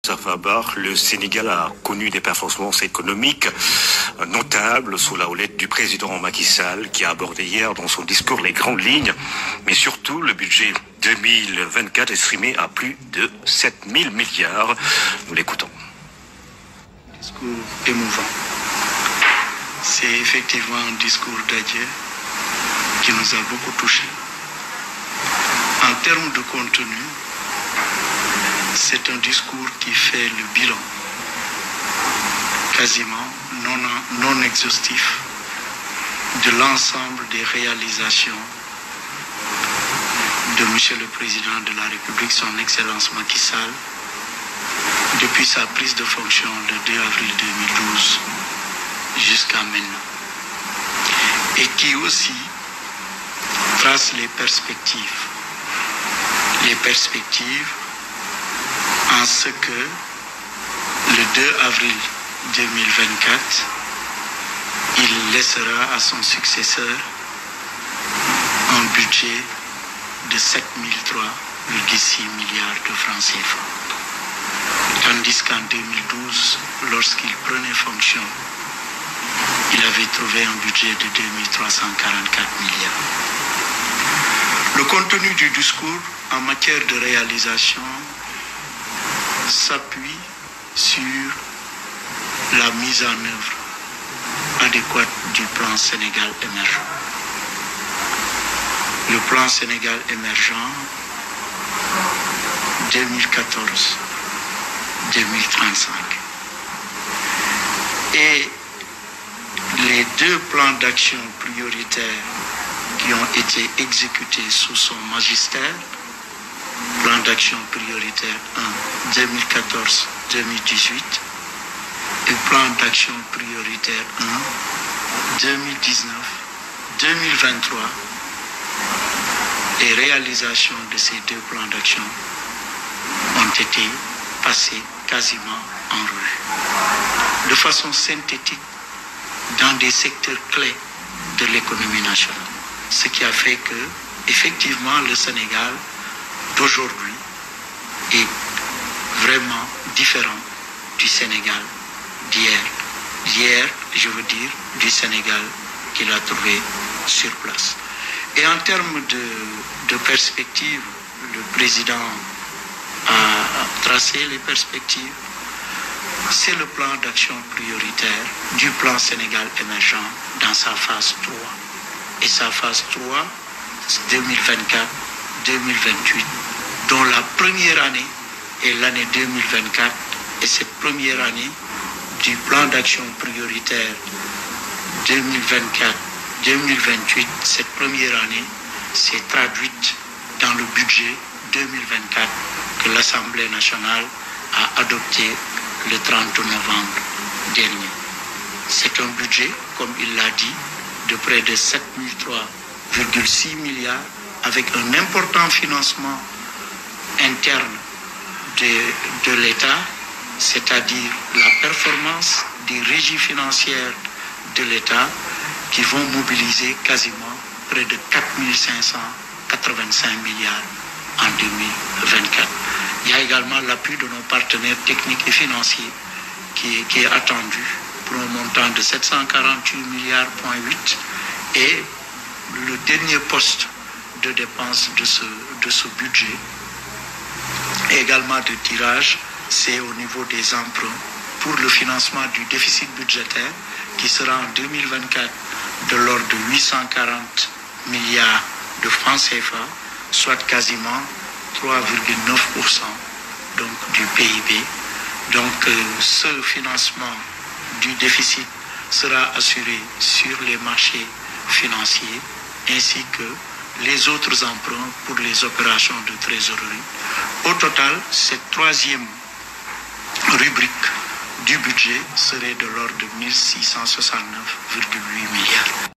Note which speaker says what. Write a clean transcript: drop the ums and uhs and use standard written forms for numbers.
Speaker 1: Fabar, le Sénégal a connu des performances économiques notables sous la houlette du président Macky Sall qui a abordé hier dans son discours les grandes lignes, mais surtout le budget 2024 estimé à plus de 7 000 milliards. Nous l'écoutons.
Speaker 2: Discours émouvant. C'est effectivement un discours d'adieu qui nous a beaucoup touchés. En termes de contenu, c'est un discours qui fait le bilan, quasiment non exhaustif, de l'ensemble des réalisations de M. le Président de la République, son Excellence Macky Sall, depuis sa prise de fonction le 2 avril 2012 jusqu'à maintenant. Et qui aussi trace les perspectives en ce que le 2 avril 2024, il laissera à son successeur un budget de 7 003,6 milliards de francs CFA. Tandis qu'en 2012, lorsqu'il prenait fonction, il avait trouvé un budget de 2 344 milliards. Le contenu du discours en matière de réalisation s'appuie sur la mise en œuvre adéquate du plan Sénégal émergent. Le plan Sénégal émergent 2014-2035. Et les deux plans d'action prioritaires qui ont été exécutés sous son magistère, plan d'action prioritaire 1, 2014-2018, et plan d'action prioritaire 1, 2019-2023, les réalisations de ces deux plans d'action ont été passées quasiment en revue. De façon synthétique, dans des secteurs clés de l'économie nationale. Ce qui a fait que, effectivement, le Sénégal d'aujourd'hui est vraiment différent du Sénégal d'hier. D'hier, je veux dire, du Sénégal qu'il a trouvé sur place. Et en termes de perspectives, le président a tracé les perspectives. C'est le plan d'action prioritaire du plan Sénégal émergent dans sa phase 3. Et sa phase 3, 2024-2028, dont la première année est l'année 2024. Et cette première année du plan d'action prioritaire 2024-2028, cette première année s'est traduite dans le budget 2024 que l'Assemblée nationale a adopté le 30 novembre dernier. C'est un budget, comme il l'a dit, de près de 7 003,6 milliards avec un important financement interne de l'État, c'est-à-dire la performance des régies financières de l'État qui vont mobiliser quasiment près de 4 585 milliards en 2024. Il y a également l'appui de nos partenaires techniques et financiers qui est attendu pour un montant de 748 milliards, et le dernier poste de dépense de ce budget, également de tirage, c'est au niveau des emprunts pour le financement du déficit budgétaire qui sera en 2024 de l'ordre de 840 milliards de francs CFA, soit quasiment 3,9% donc du PIB. Donc ce financement du déficit sera assuré sur les marchés financiers ainsi que les autres emprunts pour les opérations de trésorerie. Au total, cette troisième rubrique du budget serait de l'ordre de 1 669,8 milliards.